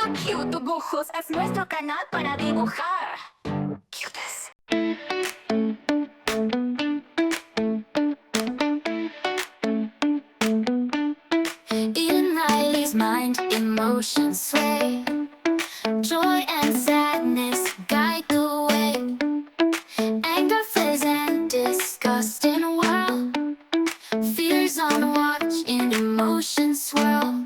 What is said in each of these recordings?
viendo Cute Dibujos, es nuestro canal para dibujar. Cutes. In Riley's mind, emotions sway. Joy and sadness guide the way. Anger, fears, and disgust in a whirl. Fears on watch in emotions swirl.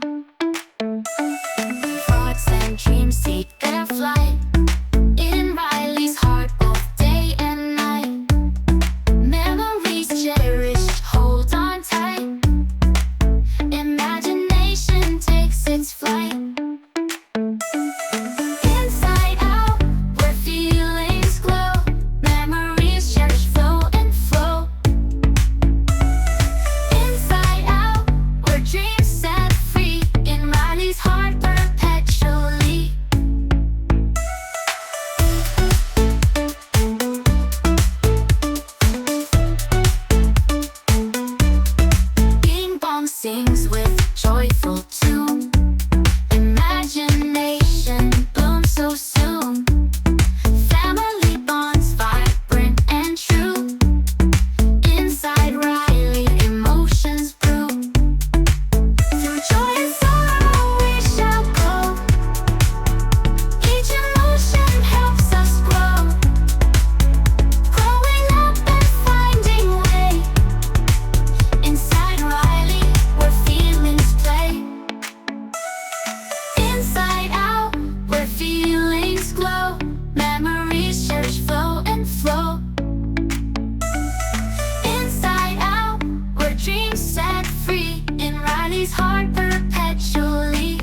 Thoughts and dreams seek their flight. In Riley's heart both day and night. Memories cherished, hold on tight. Imagination takes its flight. Inside out, where feelings glow. Memories cherish, flow and flow. Inside out, where dreams set free. In Riley's heart perpetually. Bing bong sings with joyful tune. Imagination blooms so soon. Family bonds vibrant and true. Inside Riley, emotions brew. Through joy and sorrow we shall go. Each emotion helps us grow. Growing up and finding way. Inside Riley, where feelings play. Inside out, where feelings glow. Memories cherish, flow and flow. Inside out, where dreams set free. In Riley's heart perpetually.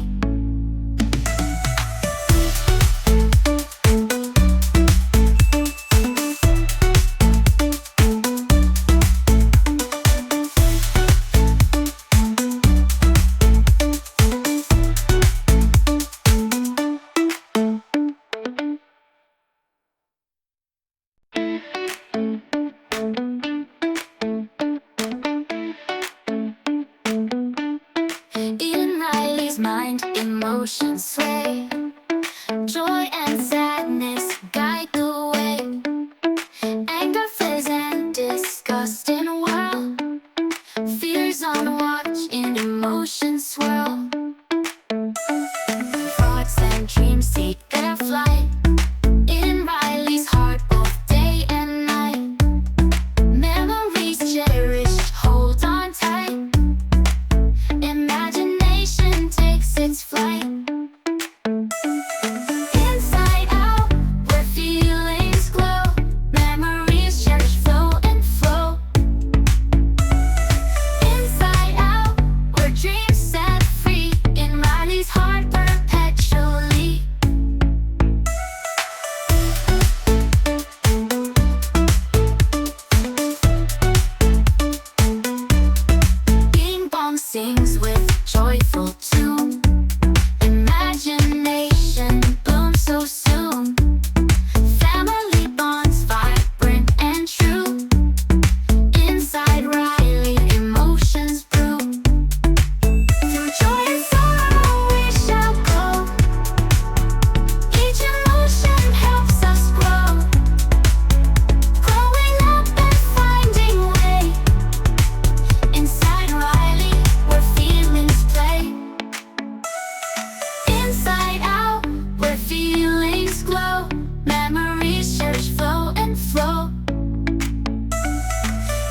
In Riley's mind, emotions sway. Joy and sadness guide the way. Anger, fears, and disgust in a whirl. Fears on watch in emotions swirl. Thoughts and dreams seek their flight. In Riley's heart both day and night. Memories cherished, hold on tight. Imagination takes its flight. Inside out, where feelings glow. Memories cherish, flow and flow. Inside out, where dreams set free. In Riley's heart perpetually. Bing bong sings with joyful tune. Imagination blooms so soon. Family bonds vibrant and true. Inside Riley, emotions brew. Through joy and sorrow we shall go. Each emotion helps us grow. Growing up and finding way. Inside Riley, where feelings play. Inside out, where feelings glow. Memories cherish, flow and flow.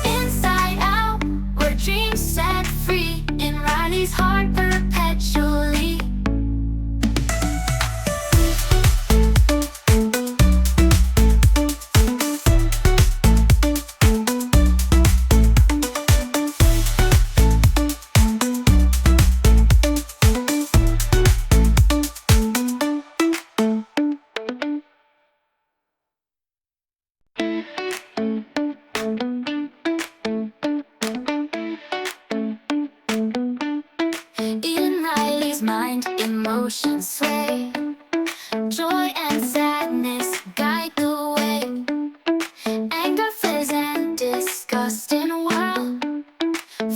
Inside out, where dreams set free. In Riley's heart perpetually. In Riley's mind, emotions sway. Joy and sadness guide the way. Anger, fears, and disgust in a whirl.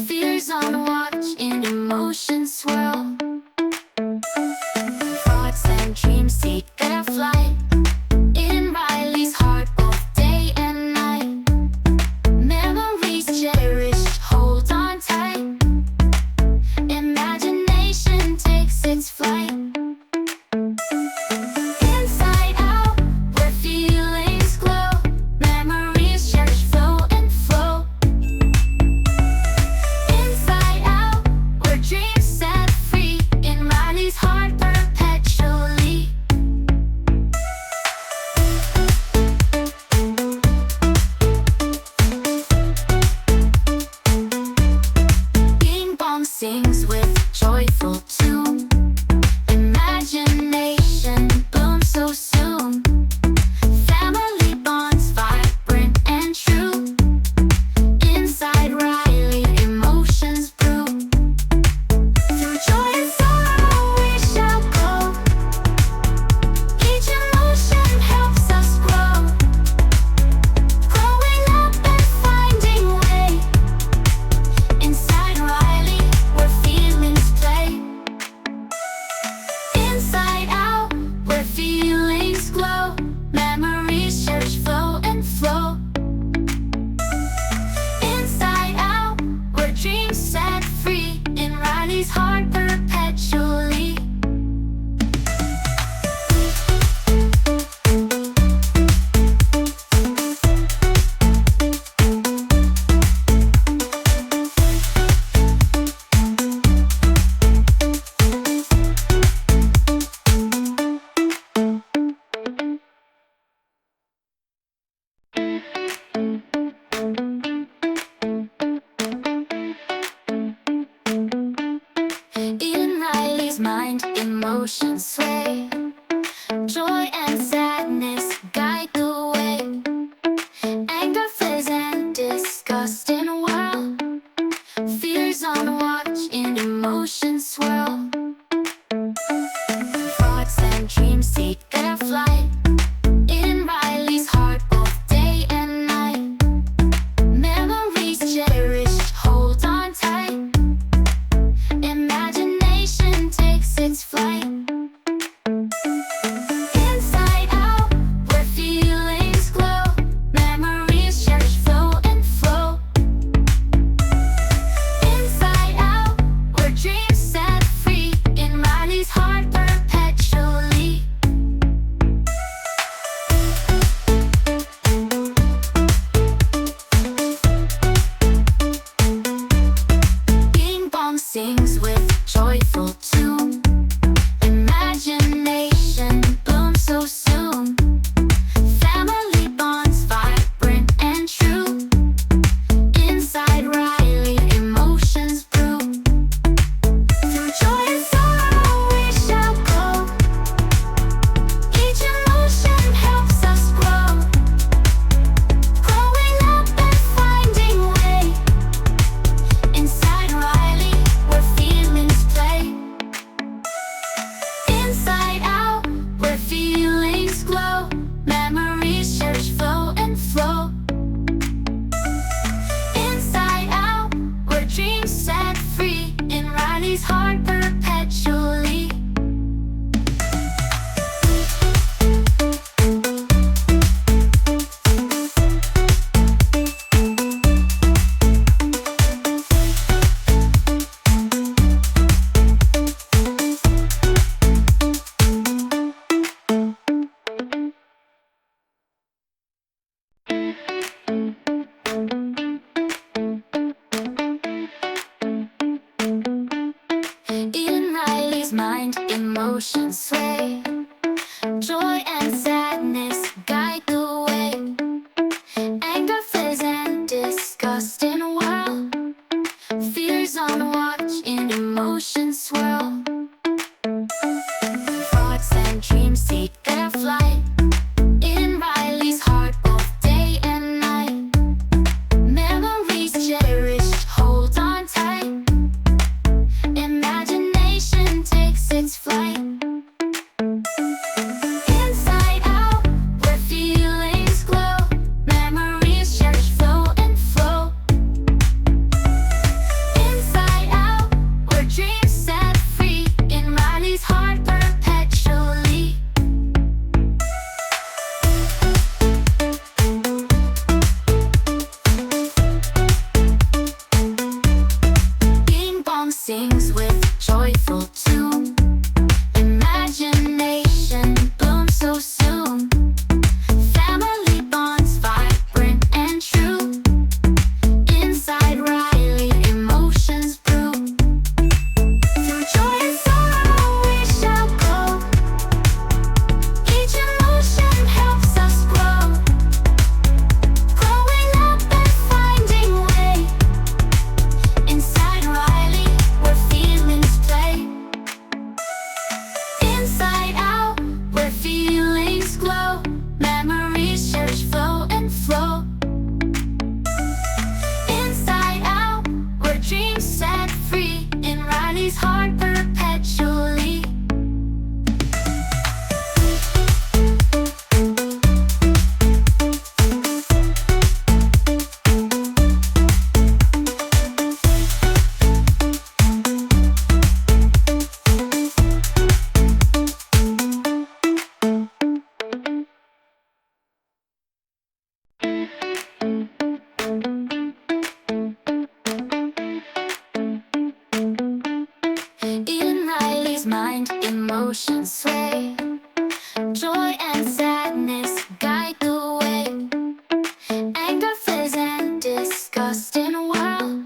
Fears on watch in emotions swirl. Thoughts and sway. Joy and sadness guide the way. Anger, fears, and disgust in a whirl. Fears on watch and emotions swirl. Thoughts and dreams seek their flight. In Riley's heart both day and night. Memories cherished, hold on tight. Imagination takes its flight. Inside out, where feelings glow. Memories cherish, flow and flow. Inside out, where dreams set free. In Riley's heart perpetually. Bing bong sings with joyful tune. Imagination blooms so soon. Family bonds vibrant and true. Inside Riley emotions brew. Through joy and sorrow we shall go. Each emotion helps us grow. Growing up and finding way. Inside Riley, where feelings play. Inside out, where feelings glow. Memories cherish, flow and flow. Inside out, where dreams set free. In Riley's heart perpetually. In Riley's mind, emotions sway. Joy and sadness guide the way. Anger, fears, and disgust in a whirl. Fears on watch and emotions swirl. Thoughts and dreams seek their flight. In Riley's heart both day and night. Memories cherished, hold on tight. Imagination takes its flight. Inside out, where feelings glow. Memories cherish, flow and flow. Inside out, where dreams set free. In Riley's heart perpetually. Bing bong sings with joyful tune. Imagination blooms so soon. Family bonds vibrant and true. Inside Riley emotions brew. Through joy and sorrow we shall go. Each emotion helps us grow. Growing up and finding way. Inside Riley, where feelings play. Inside out, where feelings glow. Memories cherish, flow and flow. Inside out, where dreams set free. In Riley's heart perpetually. In Riley's mind, emotions sway. Joy and sadness guide the way. Anger, fears, and disgust in a whirl.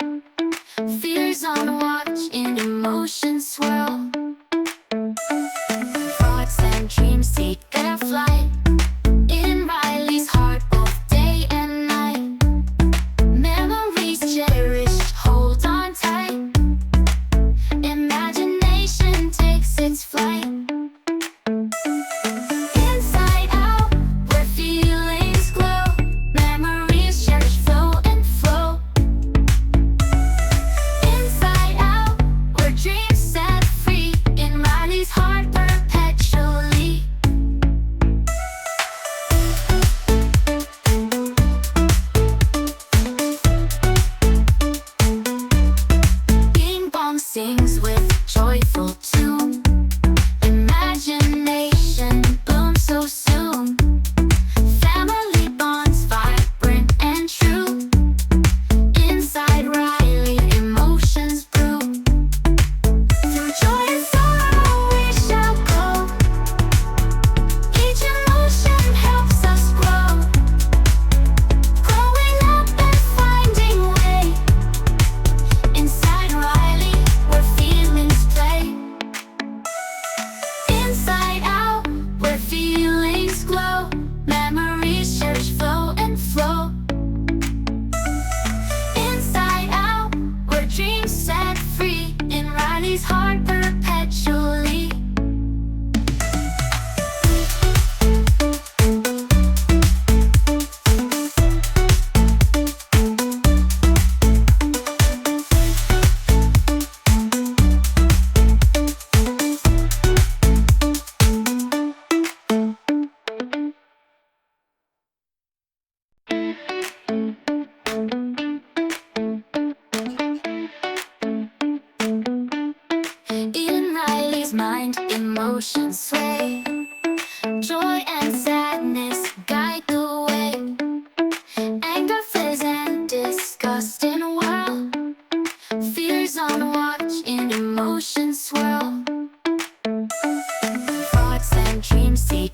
Fears on watch and emotions swirl. Thoughts and dreams seek their flight. In Riley's heart both day and night. Memories cherished, hold on tight. Imagination takes its flight. day. Joy and sadness guide the way. Anger, fears, and disgust in a whirl. Fears on watch in emotions swirl. Thoughts and dreams see